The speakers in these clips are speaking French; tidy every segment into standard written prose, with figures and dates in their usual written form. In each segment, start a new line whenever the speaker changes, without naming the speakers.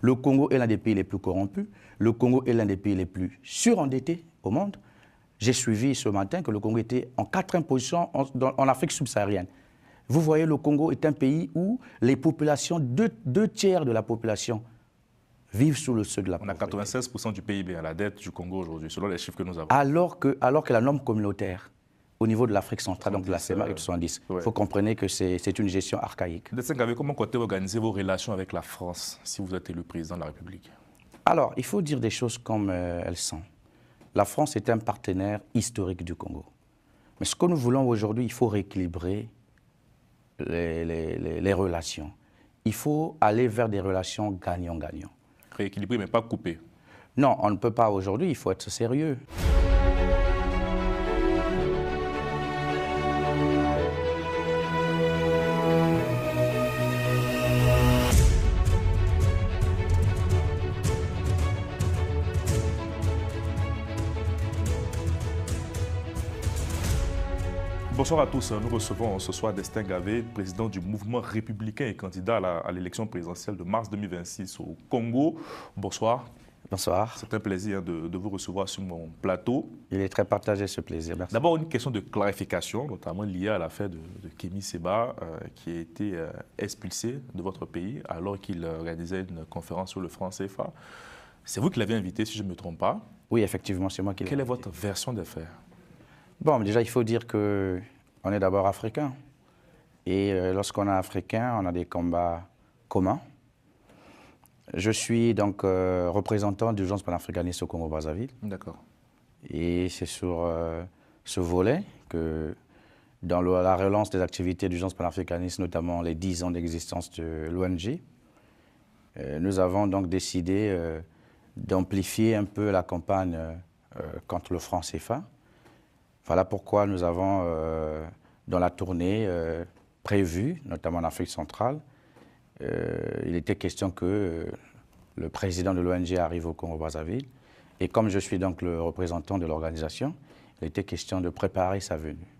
Le Congo est l'un des pays les plus corrompus. Le Congo est l'un des pays les plus surendettés au monde. J'ai suivi ce matin que le Congo était en 4e position en Afrique subsaharienne. Vous voyez, le Congo est un pays où les populations, deux tiers de la population vivent sous le seuil de la pauvreté.
On a 96% du PIB à la dette du Congo aujourd'hui, selon les chiffres que nous avons.
Alors que la norme communautaire, au niveau de l'Afrique centrale, donc de la CEMAC, est de 70. Il faut comprendre que c'est une gestion archaïque.
Ndessengabe, comment comptez organiser vos relations avec la France si vous êtes élu président de la République?
Alors, il faut dire des choses comme elles sont. La France est un partenaire historique du Congo. Mais ce que nous voulons aujourd'hui, il faut rééquilibrer les relations. Il faut aller vers des relations gagnant-gagnant.
Rééquilibrer, mais pas couper.
Non, on ne peut pas aujourd'hui, il faut être sérieux.
Bonsoir à tous. Nous recevons ce soir Destin Gavé, président du mouvement républicain et candidat à l'élection présidentielle de mars 2026 au Congo. Bonsoir.
Bonsoir.
C'est un plaisir de vous recevoir sur mon plateau.
Il est très partagé ce plaisir. Merci.
D'abord, une question de clarification, notamment liée à l'affaire de Kémy Séba, qui a été expulsé de votre pays alors qu'il réalisait une conférence sur le franc CFA. C'est vous qui l'avez invité, si je ne me trompe pas.
Oui, effectivement, c'est moi qui l'ai invité.
Quelle est votre version des faits?
Bon, déjà, il faut dire qu'on est d'abord africain. Et lorsqu'on est africain, on a des combats communs. Je suis donc représentant d'Urgence panafricaniste au Congo-Brazzaville.
D'accord.
Et c'est sur ce volet que, dans la relance des activités d'Urgence panafricaniste, notamment les 10 ans d'existence de l'ONG, nous avons donc décidé d'amplifier un peu la campagne contre le franc CFA. Voilà pourquoi nous avons, dans la tournée prévue, notamment en Afrique centrale, il était question que le président de l'ONG arrive au Congo-Brazzaville. Et comme je suis donc le représentant de l'organisation, il était question de préparer sa venue.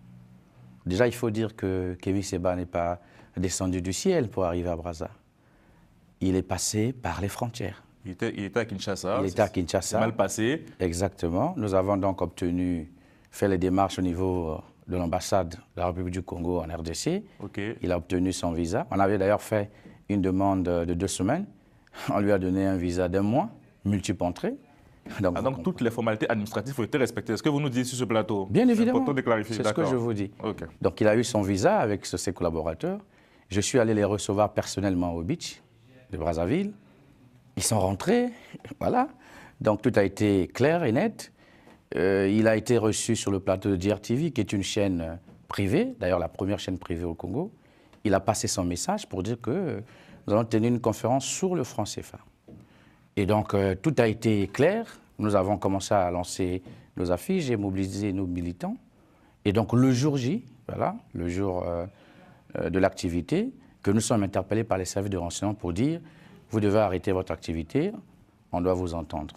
Déjà, il faut dire que Kémy Séba n'est pas descendu du ciel pour arriver à Brazza. Il est passé par les frontières.
Il était à Kinshasa.
Il était à Kinshasa.
Mal passé.
Exactement. Nous avons donc fait les démarches au niveau de l'ambassade de la République du Congo en RDC.
Okay.
Il a obtenu son visa. On avait d'ailleurs fait une demande de 2 semaines. On lui a donné un visa d'1 mois, multiple entrée.
Donc toutes les formalités administratives ont été respectées. Est-ce que vous nous dites sur ce plateau?
Bien évidemment.
C'est important de clarifier.
C'est ce que je vous dis.
Okay.
Donc il a eu son visa avec ses collaborateurs. Je suis allé les recevoir personnellement au beach de Brazzaville. Ils sont rentrés, voilà. Donc tout a été clair et net. Il a été reçu sur le plateau de DRTV, qui est une chaîne privée, d'ailleurs la première chaîne privée au Congo. Il a passé son message pour dire que nous allons tenir une conférence sur le franc CFA. Et donc tout a été clair. Nous avons commencé à lancer nos affiches et mobiliser nos militants. Et donc le jour J, voilà, le jour de l'activité, que nous sommes interpellés par les services de renseignement pour dire « Vous devez arrêter votre activité, on doit vous entendre ».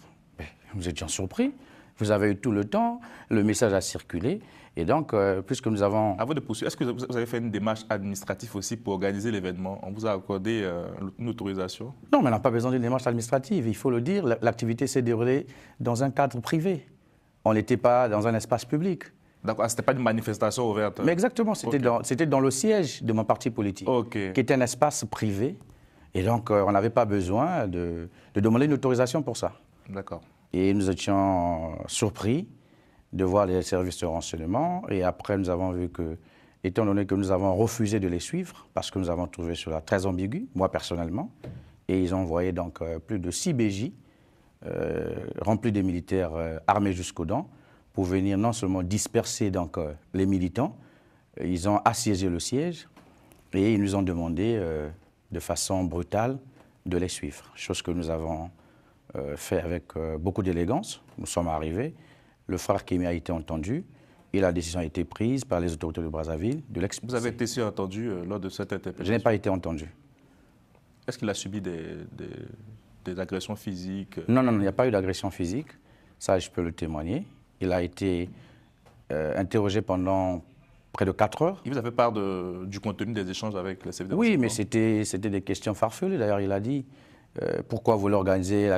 Nous étions surpris. Vous avez eu tout le temps, le message a circulé. Et donc, puisque nous avons...
Avant de poursuivre, est-ce que vous avez fait une démarche administrative aussi pour organiser l'événement? On vous a accordé une autorisation?
Non, mais on n'a pas besoin d'une démarche administrative. Il faut le dire, l'activité s'est déroulée dans un cadre privé. On n'était pas dans un espace public.
D'accord, ce n'était pas une manifestation ouverte?
Mais exactement, c'était dans le siège de mon parti politique, qui était un espace privé. Et donc, on n'avait pas besoin de demander une autorisation pour ça.
D'accord.
Et nous étions surpris de voir les services de renseignement. Et après, nous avons vu que, étant donné que nous avons refusé de les suivre, parce que nous avons trouvé cela très ambigu, moi personnellement, et ils ont envoyé donc plus de 6 BJ remplis de militaires armés jusqu'aux dents pour venir non seulement disperser donc, les militants, ils ont assiégé le siège et ils nous ont demandé de façon brutale de les suivre, chose que nous avons fait avec beaucoup d'élégance. Nous sommes arrivés, le frère Kémy a été entendu et la décision a été prise par les autorités de Brazzaville de l'expulser.
Vous avez été entendu lors de cette interpellation?
Je n'ai pas été entendu.
Est-ce qu'il a subi des agressions physiques?
Non, il n'y a pas eu d'agression physique, ça je peux le témoigner. Il a été interrogé pendant près de 4 heures.
Il vous a fait part du contenu des échanges avec les services de
Oui,
renseignement?
mais c'était des questions farfelues. D'ailleurs, il a dit pourquoi vous voulez organiser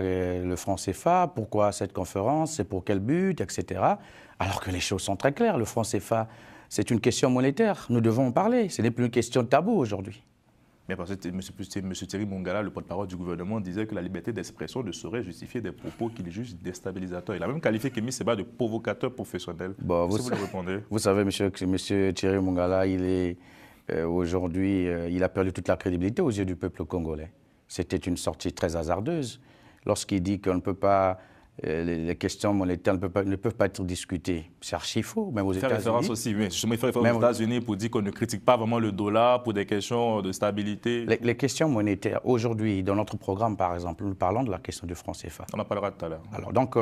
le franc CFA, pourquoi cette conférence, c'est pour quel but, etc. Alors que les choses sont très claires. Le franc CFA, c'est une question monétaire. Nous devons en parler. Ce n'est plus une question de tabou aujourd'hui.
Mais parce que M. Thierry Mongala, le porte-parole du gouvernement, disait que la liberté d'expression ne saurait justifier des propos qu'il juge déstabilisateurs. Il a même qualifié Kémy Séba de provocateur professionnel.
Bon,
vous le répondez?
Vous savez, monsieur Thierry Mongala, aujourd'hui, il a perdu toute la crédibilité aux yeux du peuple congolais. C'était une sortie très hasardeuse. Lorsqu'il dit qu'on ne peut pas, les questions monétaires ne peuvent pas être discutées, c'est archi faux, même aux États-Unis.
Il fait référence aussi, oui. Je me fais référence aux États-Unis pour dire qu'on ne critique pas vraiment le dollar pour des questions de stabilité.
Les questions monétaires, aujourd'hui, dans notre programme, par exemple, nous parlons de la question du franc CFA.
On en parlera tout à l'heure.
Alors, donc,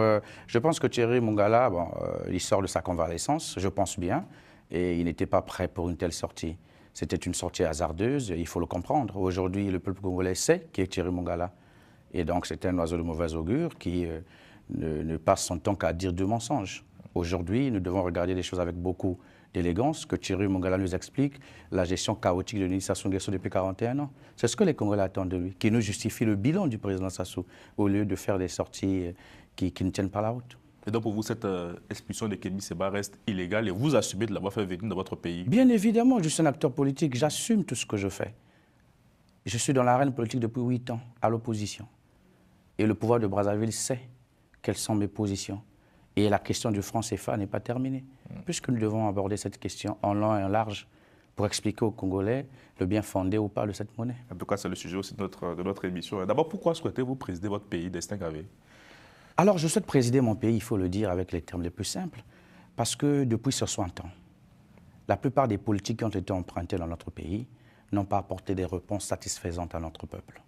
je pense que Thierry Mongala, il sort de sa convalescence, je pense bien, et il n'était pas prêt pour une telle sortie. C'était une sortie hasardeuse, il faut le comprendre. Aujourd'hui, le peuple congolais sait qui est Thierry Mongala. Et donc, c'est un oiseau de mauvais augure qui ne passe son temps qu'à dire du mensonge. Aujourd'hui, nous devons regarder les choses avec beaucoup d'élégance, que Thierry Mongala nous explique la gestion chaotique de Denis Sassou Nguesso depuis 41 ans. C'est ce que les Congolais attendent de lui, qui nous justifie le bilan du président Sassou, au lieu de faire des sorties qui ne tiennent pas la route.
Et donc pour vous, cette expulsion de Kémy Séba reste illégale et vous assumez de l'avoir fait venir dans votre pays?
Bien évidemment, je suis un acteur politique, j'assume tout ce que je fais. Je suis dans l'arène politique depuis 8 ans, à l'opposition. Et le pouvoir de Brazzaville sait quelles sont mes positions. Et la question du franc CFA n'est pas terminée, puisque nous devons aborder cette question en long et en large pour expliquer aux Congolais le bien fondé ou pas de cette monnaie.
En tout cas, c'est le sujet aussi de notre émission. D'abord, pourquoi souhaitez-vous présider votre pays, Destin Gavé?
Alors, je souhaite présider mon pays, il faut le dire avec les termes les plus simples, parce que depuis 60 ans, la plupart des politiques qui ont été empruntées dans notre pays n'ont pas apporté des réponses satisfaisantes à notre peuple.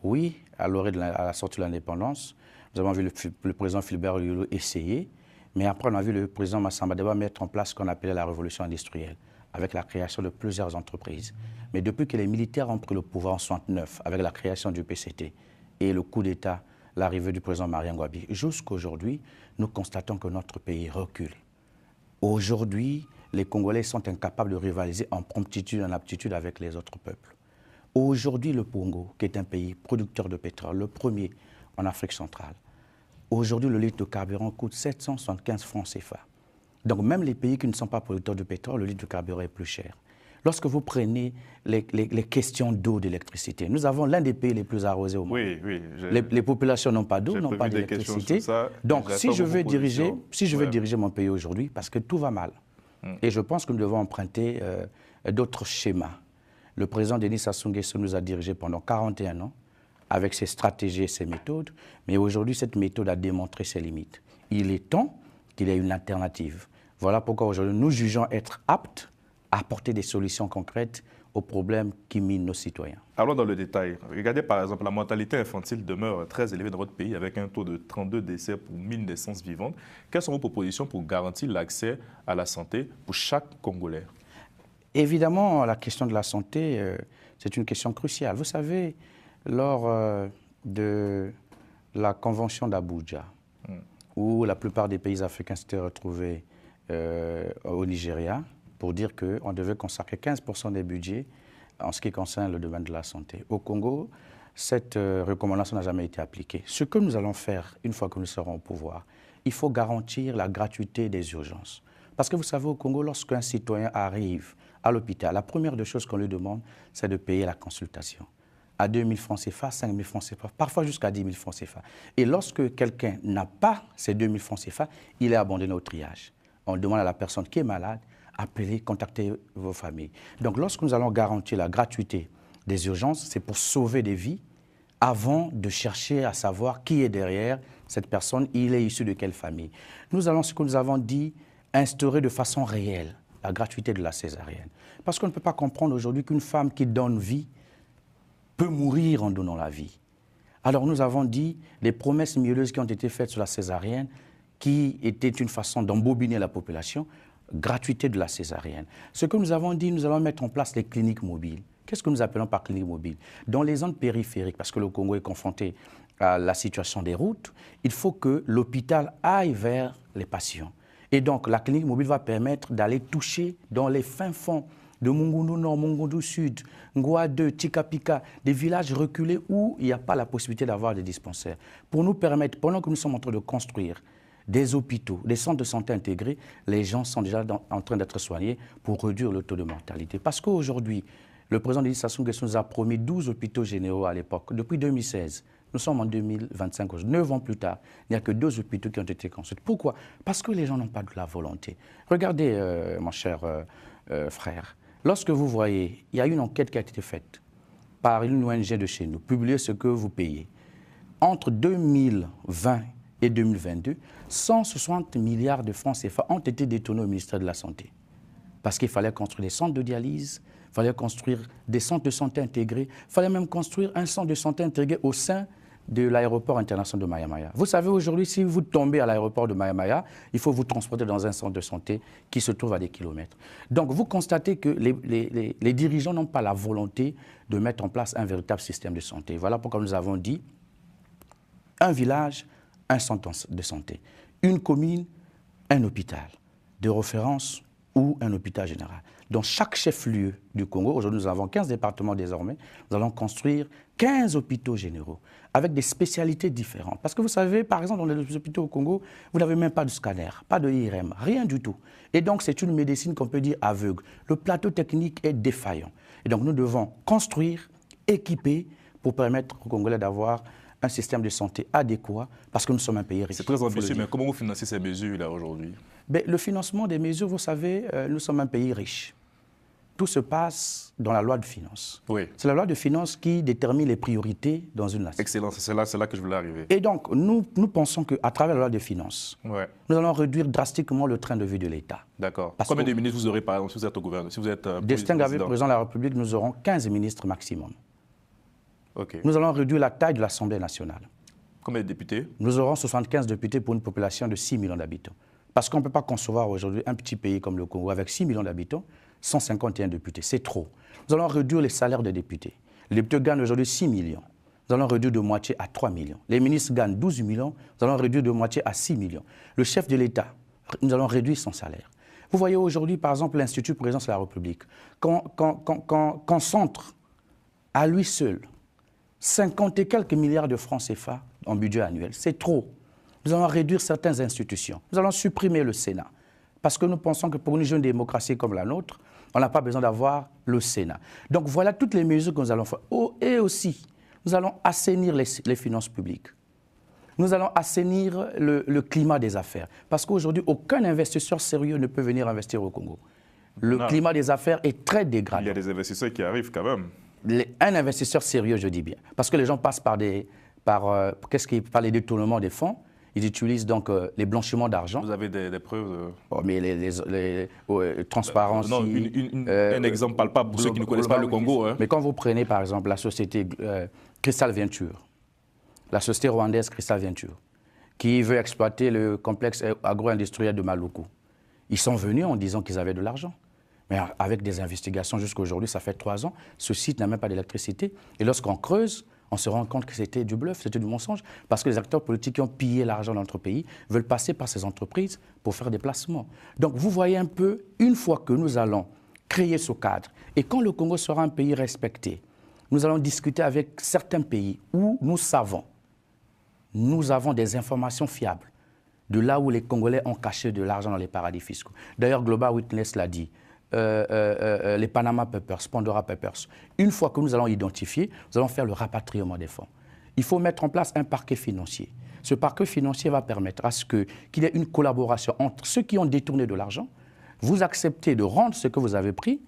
Oui, à la sortie de l'indépendance, nous avons vu le président Philbert Yulu essayer, mais après on a vu le président Massamba Deba mettre en place ce qu'on appelait la révolution industrielle, avec la création de plusieurs entreprises. Mais depuis que les militaires ont pris le pouvoir en 1969, avec la création du PCT et le coup d'État, l'arrivée du président Marien Ngouabi, jusqu'aujourd'hui, nous constatons que notre pays recule. Aujourd'hui, les Congolais sont incapables de rivaliser en promptitude et en aptitude avec les autres peuples. Aujourd'hui, le Congo, qui est un pays producteur de pétrole, le premier en Afrique centrale, aujourd'hui, le litre de carburant coûte 775 francs CFA. Donc même les pays qui ne sont pas producteurs de pétrole, le litre de carburant est plus cher. Lorsque vous prenez les questions d'eau, d'électricité, nous avons l'un des pays les plus arrosés au monde.
Oui, oui.
Les populations n'ont pas d'eau, n'ont pas d'électricité. Donc si je veux diriger mon pays aujourd'hui, parce que tout va mal, et je pense que nous devons emprunter d'autres schémas. Le président Denis Sassou Nguesso nous a dirigés pendant 41 ans, avec ses stratégies et ses méthodes, mais aujourd'hui, cette méthode a démontré ses limites. Il est temps qu'il y ait une alternative. Voilà pourquoi aujourd'hui, nous jugeons être aptes à apporter des solutions concrètes aux problèmes qui minent nos citoyens.
Allons dans le détail. Regardez par exemple, la mortalité infantile demeure très élevée dans votre pays avec un taux de 32 décès pour 1000 naissances vivantes. Quelles sont vos propositions pour garantir l'accès à la santé pour chaque Congolais?
Évidemment, la question de la santé, c'est une question cruciale. Vous savez, lors de la convention d'Abuja, où la plupart des pays africains s'étaient retrouvés au Nigeria, pour dire qu'on devait consacrer 15% des budgets en ce qui concerne le domaine de la santé. Au Congo, cette recommandation n'a jamais été appliquée. Ce que nous allons faire une fois que nous serons au pouvoir, il faut garantir la gratuité des urgences. Parce que vous savez, au Congo, lorsqu'un citoyen arrive à l'hôpital, la première des choses qu'on lui demande, c'est de payer la consultation. À 2 000 francs CFA, 5 000 francs CFA, parfois jusqu'à 10 000 francs CFA. Et lorsque quelqu'un n'a pas ces 2 000 francs CFA, il est abandonné au triage. On demande à la personne qui est malade, appelez, contactez vos familles. Donc lorsque nous allons garantir la gratuité des urgences, c'est pour sauver des vies avant de chercher à savoir qui est derrière cette personne, il est issu de quelle famille. Nous allons, ce que nous avons dit, instaurer de façon réelle la gratuité de la césarienne. Parce qu'on ne peut pas comprendre aujourd'hui qu'une femme qui donne vie peut mourir en donnant la vie. Alors nous avons dit les promesses mielleuses qui ont été faites sur la césarienne, qui étaient une façon d'embobiner la population, gratuité de la césarienne. Ce que nous avons dit, nous allons mettre en place les cliniques mobiles. Qu'est-ce que nous appelons par clinique mobile? Dans les zones périphériques, parce que le Congo est confronté à la situation des routes, il faut que l'hôpital aille vers les patients. Et donc, la clinique mobile va permettre d'aller toucher dans les fins fonds de Mungundu Nord, Mungundu Sud, Ngoa 2, Tikapika, des villages reculés où il n'y a pas la possibilité d'avoir des dispensaires. Pour nous permettre, pendant que nous sommes en train de construire des hôpitaux, des centres de santé intégrés, les gens sont déjà en train d'être soignés pour réduire le taux de mortalité. Parce qu'aujourd'hui, le président de Sassou Nguesso nous a promis 12 hôpitaux généraux à l'époque, depuis 2016. Nous sommes en 2025, 9 ans plus tard, il n'y a que 2 hôpitaux qui ont été construits. Pourquoi? Parce que les gens n'ont pas de la volonté. Regardez, mon cher frère, lorsque vous voyez, il y a une enquête qui a été faite par une ONG de chez nous, publier ce que vous payez. Entre 2020 et 2022, 160 milliards de francs CFA ont été détournés au ministère de la Santé. Parce qu'il fallait construire des centres de dialyse, il fallait construire des centres de santé intégrés, il fallait même construire un centre de santé intégré au sein de l'aéroport international de Maya-Maya. Vous savez, aujourd'hui, si vous tombez à l'aéroport de Maya-Maya, il faut vous transporter dans un centre de santé qui se trouve à des kilomètres. Donc, vous constatez que les dirigeants n'ont pas la volonté de mettre en place un véritable système de santé. Voilà pourquoi nous avons dit un village, un centre de santé. Une commune, un hôpital de référence ou un hôpital général. Dans chaque chef-lieu du Congo, aujourd'hui nous avons 15 départements désormais, nous allons construire 15 hôpitaux généraux avec des spécialités différentes. Parce que vous savez, par exemple, dans les hôpitaux au Congo, vous n'avez même pas de scanner, pas de IRM, rien du tout. Et donc c'est une médecine qu'on peut dire aveugle. Le plateau technique est défaillant. Et donc nous devons construire, équiper pour permettre aux Congolais d'avoir un système de santé adéquat parce que nous sommes un pays riche.
C'est très ambitieux, mais comment vous financez ces mesures-là aujourd'hui?
Le financement des mesures, vous savez, nous sommes un pays riche. Tout se passe dans la loi de finances.
Oui.
C'est la loi de finances qui détermine les priorités dans une nation.
Excellent, c'est là que je voulais arriver.
Et donc, nous pensons qu'à travers la loi de finances, nous allons réduire drastiquement le train de vie de l'État.
D'accord. Combien de ministres vous aurez, par exemple, si vous êtes au gouvernement, si vous êtes
distingué président de la République, nous aurons 15 ministres maximum.
Okay.
Nous allons réduire la taille de l'Assemblée nationale.
Combien de députés?
Nous aurons 75 députés pour une population de 6 millions d'habitants. Parce qu'on ne peut pas concevoir aujourd'hui un petit pays comme le Congo avec 6 millions d'habitants, 151 députés. C'est trop. Nous allons réduire les salaires des députés. Les députés gagnent aujourd'hui 6 millions. Nous allons réduire de moitié à 3 millions. Les ministres gagnent 12 millions. Nous allons réduire de moitié à 6 millions. Le chef de l'État, nous allons réduire son salaire. Vous voyez aujourd'hui, par exemple, l'Institut Présidence de la République, concentre à lui seul 50 et quelques milliards de francs CFA en budget annuel. C'est trop. Nous allons réduire certaines institutions. Nous allons supprimer le Sénat. Parce que nous pensons que pour une jeune démocratie comme la nôtre, on n'a pas besoin d'avoir le Sénat. Donc voilà toutes les mesures que nous allons faire. Et aussi, nous allons assainir les finances publiques. Nous allons assainir le climat des affaires. Parce qu'aujourd'hui, aucun investisseur sérieux ne peut venir investir au Congo. Le climat des affaires est très dégradé.
Il y a des investisseurs qui arrivent quand même.
Un investisseur sérieux, je dis bien. Parce que les gens passent par les détournements des fonds. Ils utilisent donc les blanchiments d'argent.
Vous avez des preuves
mais transparence.
Non, un exemple palpable pour ceux qui ne connaissent pas le Congo. Hein.
Mais quand vous prenez par exemple la société Crystal Venture, la société rwandaise Crystal Venture, qui veut exploiter le complexe agro-industriel de Maluku, ils sont venus en disant qu'ils avaient de l'argent. Mais avec des investigations jusqu'à aujourd'hui, ça fait 3 ans, ce site n'a même pas d'électricité. Et lorsqu'on creuse, on se rend compte que c'était du bluff, c'était du mensonge, parce que les acteurs politiques qui ont pillé l'argent dans notre pays veulent passer par ces entreprises pour faire des placements. Donc vous voyez un peu, une fois que nous allons créer ce cadre, et quand le Congo sera un pays respecté, nous allons discuter avec certains pays où nous savons, nous avons des informations fiables de là où les Congolais ont caché de l'argent dans les paradis fiscaux. D'ailleurs, Global Witness l'a dit. Les Panama Papers, Pandora Papers. Une fois que nous allons identifier, nous allons faire le rapatriement des fonds. Il faut mettre en place un parquet financier. Ce parquet financier va permettre à ce qu'il y ait une collaboration entre ceux qui ont détourné de l'argent, vous acceptez de rendre ce que vous avez pris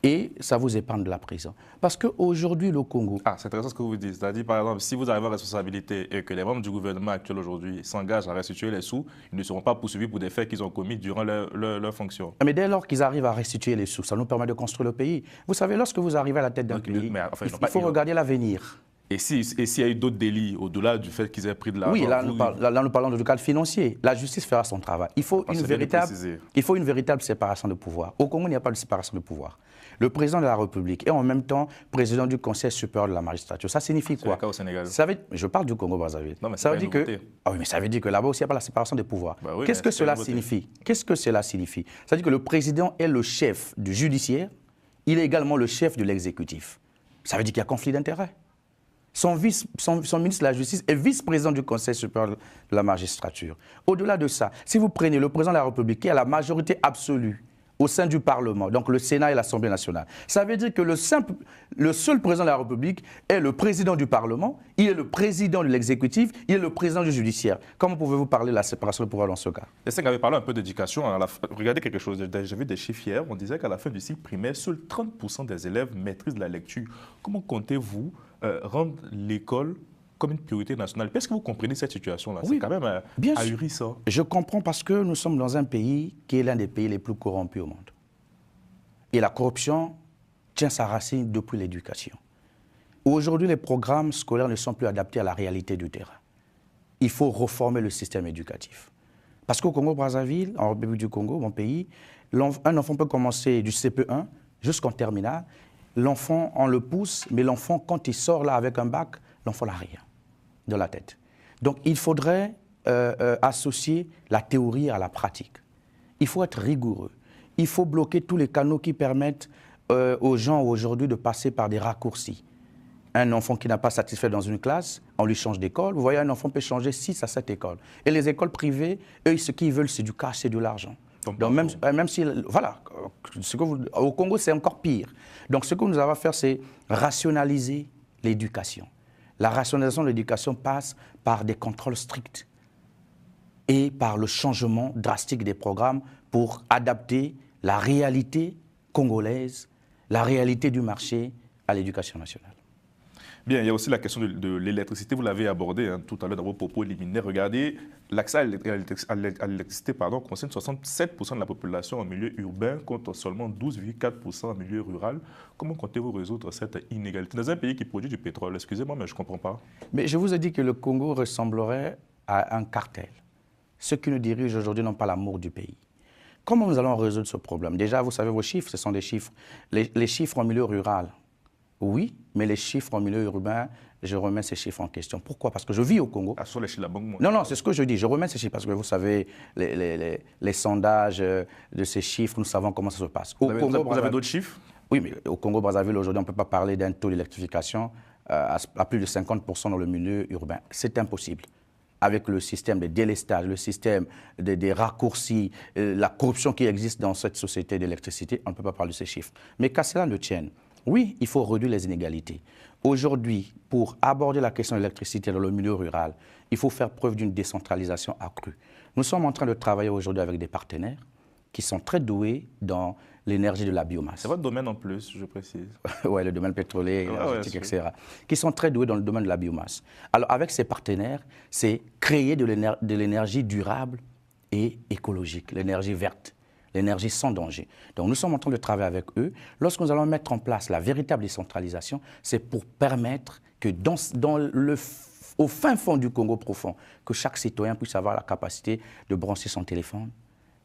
et ça vous épargne de la prison. Parce qu'aujourd'hui, le Congo...
c'est intéressant ce que vous dites. C'est-à-dire, par exemple, si vous arrivez en responsabilité et que les membres du gouvernement actuel aujourd'hui s'engagent à restituer les sous, ils ne seront pas poursuivis pour des faits qu'ils ont commis durant leur fonction.
Mais dès lors qu'ils arrivent à restituer les sous, ça nous permet de construire le pays. Vous savez, lorsque vous arrivez à la tête d'un pays, il faut regarder l'avenir.
Et s'il y a eu d'autres délits au-delà du fait qu'ils aient pris de l'argent?
Oui, là nous parlons du cadre financier. La justice fera son travail. Il faut une véritable séparation de pouvoir. Au Congo, il n'y a pas de séparation de pouvoir. Le président de la République et en même temps président du Conseil supérieur de la magistrature. Ça signifie quoi?
C'est le cas au Sénégal.
Je parle du Congo-Brazzaville.
Non, mais ça veut dire que...
Ah oui, mais ça veut dire que là-bas aussi, il n'y a pas la séparation des pouvoirs. Qu'est-ce que cela signifie? Qu'est-ce que cela signifie? Ça veut dire que le président est le chef du judiciaire il est également le chef de l'exécutif. Ça veut dire qu'il y a conflit d'intérêts. Son ministre de la Justice est vice-président du Conseil supérieur de la magistrature. Au-delà de ça, si vous prenez le président de la République qui a la majorité absolue au sein du Parlement, donc le Sénat et l'Assemblée nationale, ça veut dire que le seul président de la République est le président du Parlement, il est le président de l'exécutif, il est le président du judiciaire. Comment pouvez-vous parler de la séparation de pouvoir dans ce cas?
Les cinq avaient parlé un peu d'éducation. Regardez quelque chose, j'ai vu des chiffres hier, on disait qu'à la fin du cycle primaire, seuls 30% des élèves maîtrisent la lecture. Comment comptez-vous rendre l'école comme une priorité nationale? Est-ce que vous comprenez cette situation-là?
Oui,
c'est quand même ahurissant.
Je comprends parce que nous sommes dans un pays qui est l'un des pays les plus corrompus au monde. Et la corruption tient sa racine depuis l'éducation. Aujourd'hui, les programmes scolaires ne sont plus adaptés à la réalité du terrain. Il faut reformer le système éducatif. Parce qu'au Congo-Brazzaville, en République du Congo, mon pays, un enfant peut commencer du CP1 jusqu'en terminale. L'enfant, on le pousse, mais l'enfant, quand il sort là avec un bac, l'enfant n'a rien dans la tête. Donc, il faudrait associer la théorie à la pratique. Il faut être rigoureux. Il faut bloquer tous les canaux qui permettent aux gens aujourd'hui de passer par des raccourcis. Un enfant qui n'a pas satisfait dans une classe, on lui change d'école. Vous voyez, un enfant peut changer 6 à 7 écoles. Et les écoles privées, eux, ce qu'ils veulent, c'est du cash, c'est de l'argent. Donc même si, voilà, au Congo, c'est encore pire. Donc ce que nous avons à faire, c'est rationaliser l'éducation. La rationalisation de l'éducation passe par des contrôles stricts et par le changement drastique des programmes pour adapter la réalité congolaise, la réalité du marché à l'éducation nationale.
Bien, il y a aussi la question de l'électricité, vous l'avez abordé tout à l'heure dans vos propos liminaires. Regardez, l'accès à l'électricité concerne 67% de la population en milieu urbain contre seulement 12,4% en milieu rural. Comment comptez-vous résoudre cette inégalité dans un pays qui produit du pétrole? Excusez-moi, mais je ne comprends pas.
Mais je vous ai dit que le Congo ressemblerait à un cartel. Ceux qui nous dirigent aujourd'hui n'ont pas l'amour du pays. Comment nous allons résoudre ce problème? Déjà, vous savez, vos chiffres, ce sont des chiffres. Les chiffres en milieu rural, oui, mais les chiffres en milieu urbain, je remets ces chiffres en question. Pourquoi? Parce que je vis au Congo.
Ah, sur les chiffres, la banque.
Non, c'est ce que je dis. Je remets ces chiffres parce que vous savez, les sondages de ces chiffres, nous savons comment ça se passe.
Vous avez d'autres chiffres?
Oui, mais au Congo-Brazzaville, aujourd'hui, on ne peut pas parler d'un taux d'électrification à plus de 50% dans le milieu urbain. C'est impossible. Avec le système de délestage, le système des raccourcis, la corruption qui existe dans cette société d'électricité, on ne peut pas parler de ces chiffres. Mais qu'à cela ne tienne, oui, il faut réduire les inégalités. Aujourd'hui, pour aborder la question de l'électricité dans le milieu rural, il faut faire preuve d'une décentralisation accrue. Nous sommes en train de travailler aujourd'hui avec des partenaires qui sont très doués dans l'énergie de la biomasse.
C'est votre domaine en plus, je précise.
Oui, le domaine pétrolier, énergétique, etc. Qui sont très doués dans le domaine de la biomasse. Alors, avec ces partenaires, c'est créer de l'énergie durable et écologique, l'énergie verte, l'énergie sans danger. Donc, nous sommes en train de travailler avec eux. Lorsque nous allons mettre en place la véritable décentralisation, c'est pour permettre que au fin fond du Congo profond, que chaque citoyen puisse avoir la capacité de brancher son téléphone,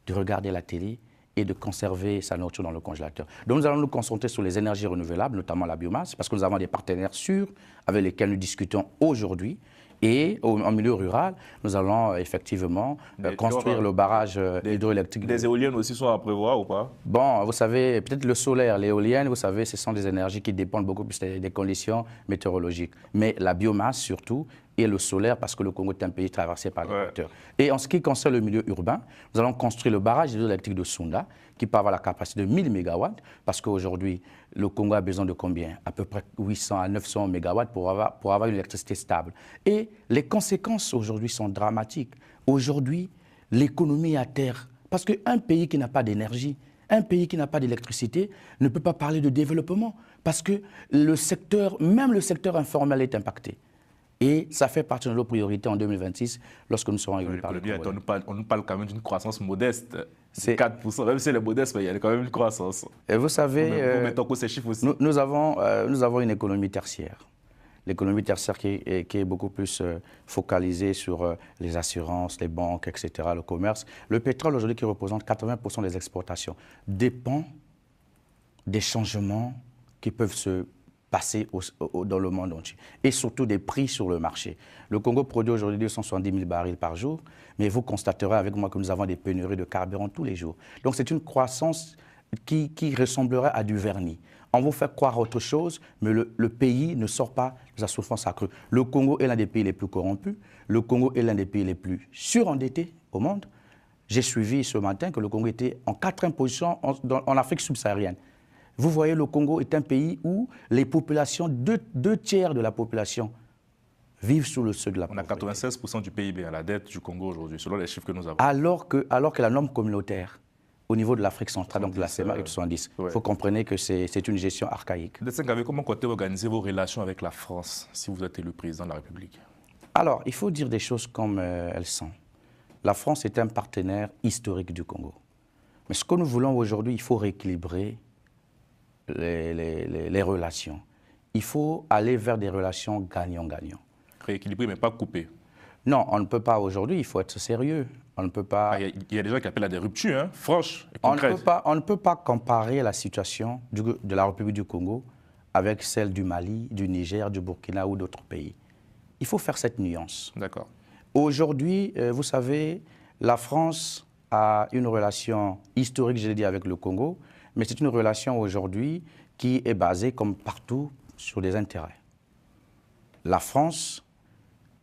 de regarder la télé et de conserver sa nourriture dans le congélateur. Donc nous allons nous concentrer sur les énergies renouvelables, notamment la biomasse, parce que nous avons des partenaires sûrs avec lesquels nous discutons aujourd'hui. Et en milieu rural, nous allons effectivement construire le barrage hydroélectrique.
Des éoliennes aussi sont à prévoir ou pas?
Bon, vous savez, peut-être le solaire, l'éolienne, vous savez, ce sont des énergies qui dépendent beaucoup plus des conditions météorologiques. Mais la biomasse surtout, et le solaire, parce que le Congo est un pays traversé par l'équateur. Et en ce qui concerne le milieu urbain, nous allons construire le barrage hydroélectrique de Sunda, qui peut avoir la capacité de 1000 MW, parce qu'aujourd'hui, le Congo a besoin de combien? À peu près 800 à 900 MW pour avoir une électricité stable. Et les conséquences aujourd'hui sont dramatiques. Aujourd'hui, l'économie est à terre. Parce qu'un pays qui n'a pas d'énergie, un pays qui n'a pas d'électricité ne peut pas parler de développement, parce que même le secteur informel est impacté. Et ça fait partie de nos priorités en 2026 lorsque nous serons élus par le Congo.
On nous parle quand même d'une croissance modeste, c'est 4%, même si elle est modeste, mais il y a quand même une croissance.
Et vous savez,
vous mettez en cause ces chiffres aussi.
Nous avons une économie tertiaire. L'économie tertiaire qui est beaucoup plus focalisée sur les assurances, les banques, etc., le commerce. Le pétrole aujourd'hui qui représente 80% des exportations dépend des changements qui peuvent se passer dans le monde entier, et surtout des prix sur le marché. Le Congo produit aujourd'hui 270 000 barils par jour, mais vous constaterez avec moi que nous avons des pénuries de carburant tous les jours. Donc c'est une croissance qui ressemblerait à du vernis. On vous fait croire autre chose, mais le pays ne sort pas de sa souffrance accrue. Le Congo est l'un des pays les plus corrompus. Le Congo est l'un des pays les plus surendettés au monde. J'ai suivi ce matin que le Congo était en 4e position en Afrique subsaharienne. Vous voyez, le Congo est un pays où les populations, deux tiers de la population vivent sous le seuil de la pauvreté.
On a 96% du PIB à la dette du Congo aujourd'hui, selon les chiffres que nous avons.
Alors que la norme communautaire, au niveau de l'Afrique centrale, donc de la CEMAC, est de 70. Il faut comprendre que c'est une gestion archaïque.
Destin Gavé, comment comptez-vous organiser vos relations avec la France si vous êtes élu président de la République?
Alors, il faut dire des choses comme elles sont. La France est un partenaire historique du Congo. Mais ce que nous voulons aujourd'hui, il faut rééquilibrer les relations. Il faut aller vers des relations gagnant-gagnant.
Rééquilibrer, mais pas couper.
Non, on ne peut pas aujourd'hui, il faut être sérieux. On ne peut pas...
Il y a des gens qui appellent à des ruptures, hein, franches et concrètes.
On ne peut pas comparer la situation de la République du Congo avec celle du Mali, du Niger, du Burkina ou d'autres pays. Il faut faire cette nuance.
D'accord.
Aujourd'hui, vous savez, la France a une relation historique, je l'ai dit, avec le Congo, mais c'est une relation aujourd'hui qui est basée, comme partout, sur des intérêts. La France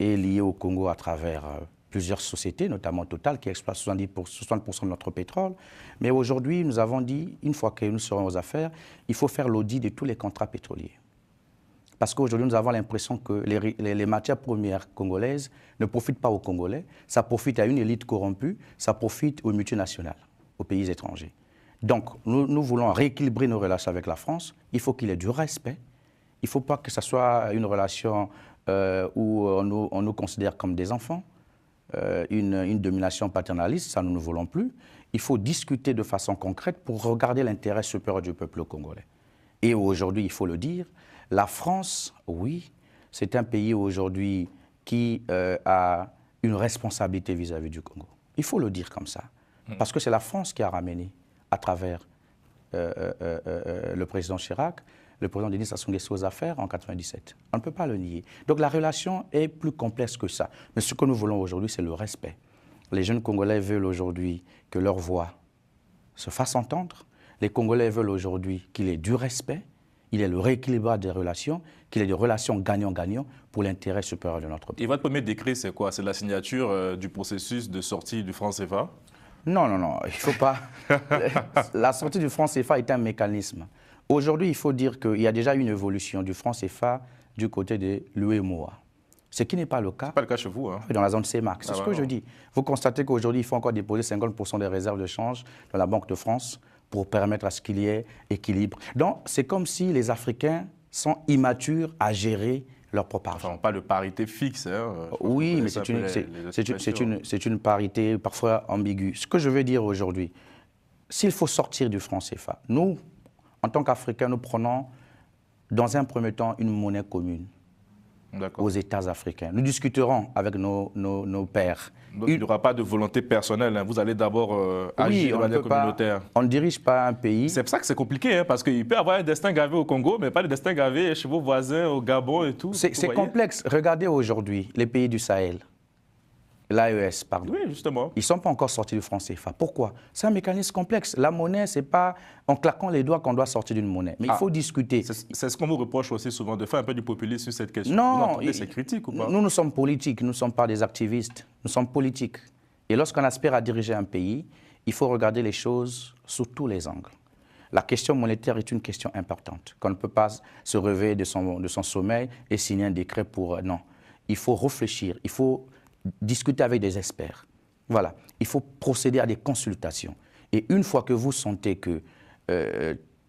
est liée au Congo à travers plusieurs sociétés, notamment Total, qui exploite 60% de notre pétrole. Mais aujourd'hui, nous avons dit, une fois que nous serons aux affaires, il faut faire l'audit de tous les contrats pétroliers. Parce qu'aujourd'hui, nous avons l'impression que les matières premières congolaises ne profitent pas aux Congolais, ça profite à une élite corrompue, ça profite aux multinationales, aux pays étrangers. Donc, nous voulons rééquilibrer nos relations avec la France. Il faut qu'il y ait du respect. Il ne faut pas que ce soit une relation où on nous considère comme des enfants, une domination paternaliste, ça nous ne voulons plus. Il faut discuter de façon concrète pour regarder l'intérêt supérieur du peuple congolais. Et aujourd'hui, il faut le dire, la France, oui, c'est un pays aujourd'hui qui a une responsabilité vis-à-vis du Congo. Il faut le dire comme ça. Parce que c'est la France qui a ramené, à travers le président Chirac, le président Denis Sassou Nguesso aux affaires en 1997. On ne peut pas le nier. Donc la relation est plus complexe que ça. Mais ce que nous voulons aujourd'hui, c'est le respect. Les jeunes Congolais veulent aujourd'hui que leur voix se fasse entendre. Les Congolais veulent aujourd'hui qu'il y ait du respect, il y ait le rééquilibrage des relations, qu'il y ait des relations gagnant-gagnant pour l'intérêt supérieur de notre pays.
Et votre premier décret, c'est quoi? C'est la signature du processus de sortie du franc CFA?
Non, non, non, il ne faut pas. La sortie du franc CFA est un mécanisme. Aujourd'hui, il faut dire qu'il y a déjà une évolution du franc CFA du côté de l'UEMOA. Ce qui n'est pas le cas.
Ce n'est pas le cas chez vous, hein?
Dans la zone CEMAC. C'est ce que je dis. Vous constatez qu'aujourd'hui, il faut encore déposer 50% des réserves de change dans la Banque de France pour permettre à ce qu'il y ait équilibre. Donc, c'est comme si les Africains sont immatures à gérer leur propre argent.
Enfin, pas de parité fixe. Hein.
Oui, mais c'est une parité parfois ambiguë. Ce que je veux dire aujourd'hui, s'il faut sortir du franc CFA, nous, en tant qu'Africains, nous prenons dans un premier temps une monnaie commune aux États africains. Nous discuterons avec nos pairs.
Donc, il n'y aura pas de volonté personnelle. Hein. Vous allez d'abord agir de manière communautaire.
On ne dirige pas un pays.
C'est pour ça que c'est compliqué, hein, parce qu'il peut y avoir un destin gravé au Congo, mais pas de destin gravé chez vos voisins au Gabon et tout.
C'est complexe. Regardez aujourd'hui les pays du Sahel. L'AES, pardon.
Oui, justement.
Ils ne sont pas encore sortis du franc CFA. Pourquoi? C'est un mécanisme complexe. La monnaie, ce n'est pas en claquant les doigts qu'on doit sortir d'une monnaie. Mais il faut discuter.
C'est ce qu'on vous reproche aussi souvent, de faire un peu du populisme sur cette question.
Non.
C'est critique ou pas?
Nous sommes politiques, nous ne sommes pas des activistes. Nous sommes politiques. Et lorsqu'on aspire à diriger un pays, il faut regarder les choses sous tous les angles. La question monétaire est une question importante, qu'on ne peut pas se réveiller de son sommeil et signer un décret pour... Non. Il faut réfléchir, il faut discuter avec des experts. Voilà. Il faut procéder à des consultations. Et une fois que vous sentez que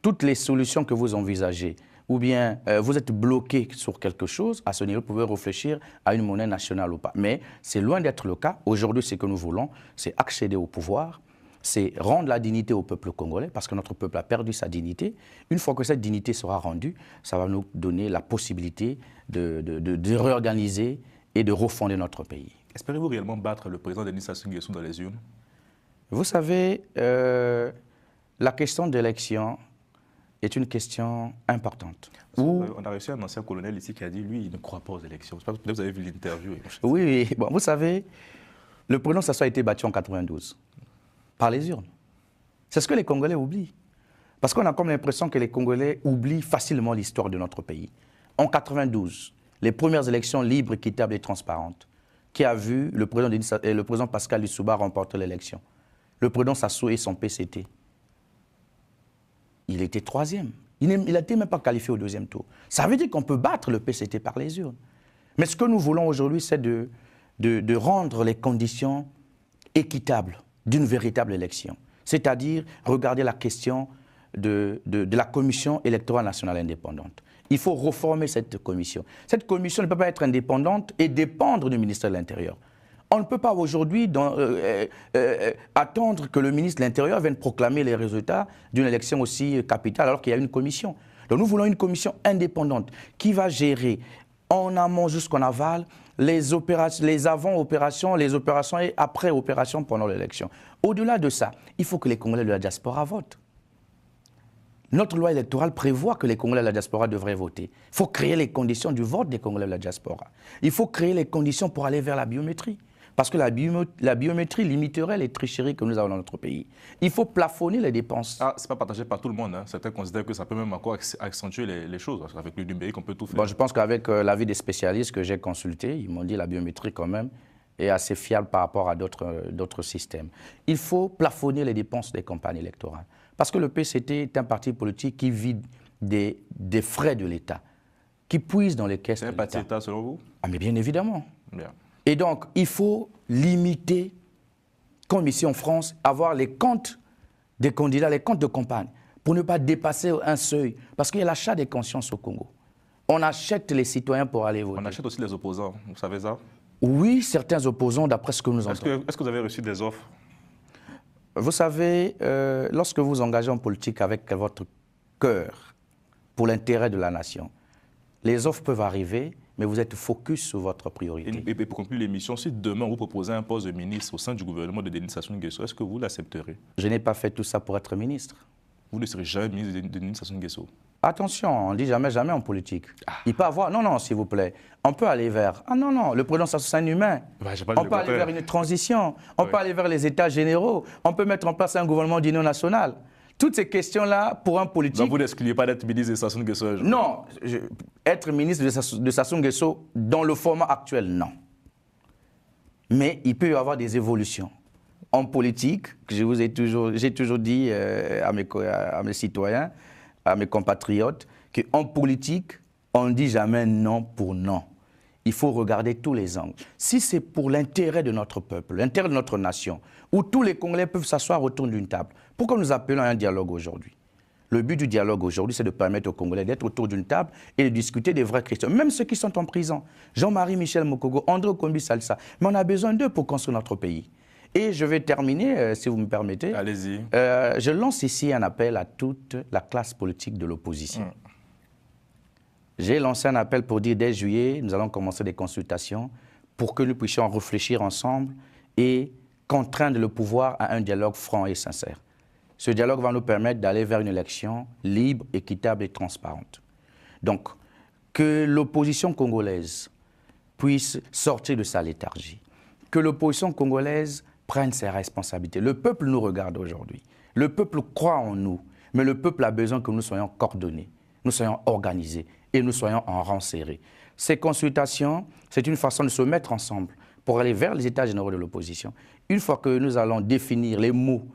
toutes les solutions que vous envisagez, ou bien vous êtes bloqué sur quelque chose, à ce niveau, vous pouvez réfléchir à une monnaie nationale ou pas. Mais c'est loin d'être le cas. Aujourd'hui, ce que nous voulons, c'est accéder au pouvoir, c'est rendre la dignité au peuple congolais, parce que notre peuple a perdu sa dignité. Une fois que cette dignité sera rendue, ça va nous donner la possibilité de réorganiser et de refonder notre pays.
Espérez-vous réellement battre le président Denis Sassou Nguesso dans les urnes?
Vous savez, la question d'élection est une question importante.
On a reçu un ancien colonel ici qui a dit, lui, il ne croit pas aux élections. Je ne sais pas si vous avez vu l'interview.
Oui. Bon, vous savez, le président Sassou a été battu en 92 par les urnes. C'est ce que les Congolais oublient. Parce qu'on a comme l'impression que les Congolais oublient facilement l'histoire de notre pays. En 92, les premières élections libres, équitables et transparentes, qui a vu le président Pascal Lissouba remporter l'élection. Le président Sassou et son PCT. Il était troisième. Il n'était même pas qualifié au deuxième tour. Ça veut dire qu'on peut battre le PCT par les urnes. Mais ce que nous voulons aujourd'hui, c'est de rendre les conditions équitables d'une véritable élection. C'est-à-dire regarder la question de la Commission électorale nationale indépendante. Il faut reformer cette commission. Cette commission ne peut pas être indépendante et dépendre du ministère de l'Intérieur. On ne peut pas aujourd'hui attendre que le ministre de l'Intérieur vienne proclamer les résultats d'une élection aussi capitale alors qu'il y a une commission. Donc nous voulons une commission indépendante qui va gérer en amont jusqu'en aval les avant-opérations, les opérations et après-opérations pendant l'élection. Au-delà de ça, il faut que les Congolais de la diaspora votent. Notre loi électorale prévoit que les Congolais de la diaspora devraient voter. Il faut créer les conditions du vote des Congolais de la diaspora. Il faut créer les conditions pour aller vers la biométrie. Parce que la biométrie limiterait les tricheries que nous avons dans notre pays. Il faut plafonner les dépenses.
Ah, ce n'est pas partagé par tout le monde. Hein. Certains considèrent que ça peut même encore accentuer les choses. Parce qu'avec le numérique, on peut tout faire.
Bon, je pense qu'avec l'avis des spécialistes que j'ai consultés, ils m'ont dit que la biométrie, quand même, est assez fiable par rapport à d'autres systèmes. Il faut plafonner les dépenses des campagnes électorales. Parce que le PCT est un parti politique qui vide des frais de l'État, qui puise dans les caisses de l'État.
C'est un parti d'État selon vous?
Ah, mais bien évidemment.
Bien.
Et donc, il faut limiter, comme ici en France, avoir les comptes des candidats, les comptes de campagne, pour ne pas dépasser un seuil. Parce qu'il y a l'achat des consciences au Congo. On achète les citoyens pour aller voter.
On achète aussi les opposants, vous savez ça?
Oui, certains opposants, d'après ce que nous entendons.
Est-ce que vous avez reçu des offres?
Vous savez, lorsque vous engagez en politique avec votre cœur pour l'intérêt de la nation, les offres peuvent arriver, mais vous êtes focus sur votre priorité.
Et pour conclure l'émission, si demain vous proposez un poste de ministre au sein du gouvernement de Denis Sassou Nguesso, est-ce que vous l'accepterez?
Je n'ai pas fait tout ça pour être ministre.
Vous ne serez jamais ministre de Denis Sassou Nguesso?
Attention, on ne dit jamais, jamais en politique. Il peut avoir... Non, non, s'il vous plaît. On peut aller vers... Ah non, non, le président Sassou, c'est un humain. On peut aller vers une transition. On peut aller vers les États généraux. On peut mettre en place un gouvernement d'union nationale. Toutes ces questions-là, pour un politique...
Donc vous n'excluez pas d'être ministre de Sassou Nguesso?
Non, être ministre de Sassou Nguesso dans le format actuel, non. Mais il peut y avoir des évolutions. En politique, j'ai toujours dit à mes citoyens, à mes compatriotes, qu'en politique, on ne dit jamais non pour non. Il faut regarder tous les angles. Si c'est pour l'intérêt de notre peuple, l'intérêt de notre nation, où tous les Congolais peuvent s'asseoir autour d'une table, pourquoi nous appelons à un dialogue aujourd'hui? Le but du dialogue aujourd'hui, c'est de permettre aux Congolais d'être autour d'une table et de discuter des vraies questions, même ceux qui sont en prison. Jean-Marie Michel Mokogo, André Kombi Salsa, mais on a besoin d'eux pour construire notre pays. Et je vais terminer, si vous me permettez.
Allez-y.
Je lance ici un appel à toute la classe politique de l'opposition. J'ai lancé un appel pour dire dès juillet, nous allons commencer des consultations pour que nous puissions réfléchir ensemble et contraindre le pouvoir à un dialogue franc et sincère. Ce dialogue va nous permettre d'aller vers une élection libre, équitable et transparente. Donc, que l'opposition congolaise puisse sortir de sa léthargie, que l'opposition congolaise prenne ses responsabilités. Le peuple nous regarde aujourd'hui. Le peuple croit en nous, mais le peuple a besoin que nous soyons coordonnés, nous soyons organisés et nous soyons en rang serré. Ces consultations, c'est une façon de se mettre ensemble pour aller vers les états généraux de l'opposition. Une fois que nous allons définir les mots,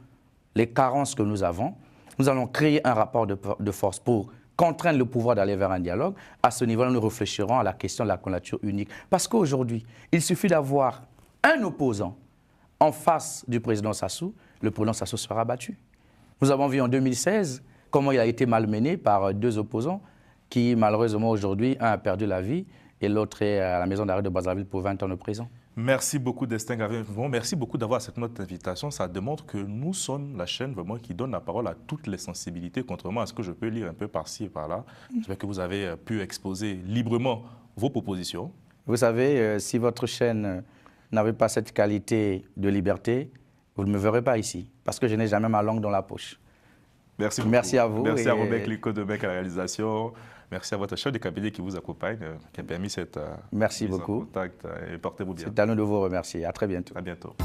les carences que nous avons, nous allons créer un rapport de force pour contraindre le pouvoir d'aller vers un dialogue. À ce niveau-là, nous réfléchirons à la question de la candidature unique. Parce qu'aujourd'hui, il suffit d'avoir un opposant en face du président Sassou, le président Sassou sera battu. Nous avons vu en 2016 comment il a été malmené par deux opposants qui, malheureusement, aujourd'hui, un a perdu la vie et l'autre est à la maison d'arrêt de Brazzaville pour 20 ans de prison.
Merci beaucoup, Destin Gavin. Merci beaucoup d'avoir cette notre invitation. Ça démontre que nous sommes la chaîne vraiment qui donne la parole à toutes les sensibilités, contrairement à ce que je peux lire un peu par-ci et par-là. J'espère que vous avez pu exposer librement vos propositions.
Vous savez, si votre chaîne n'avait pas cette qualité de liberté, vous ne me verrez pas ici, parce que je n'ai jamais ma langue dans la poche.
Merci beaucoup.
Merci à vous.
Merci à Robert Clicquot de Mec à la réalisation. Merci à votre chef de cabinet qui vous accompagne, qui a permis cette
Merci
mise
beaucoup.
en contact. Et portez-vous bien.
C'est à nous de vous remercier. À très bientôt.
À bientôt.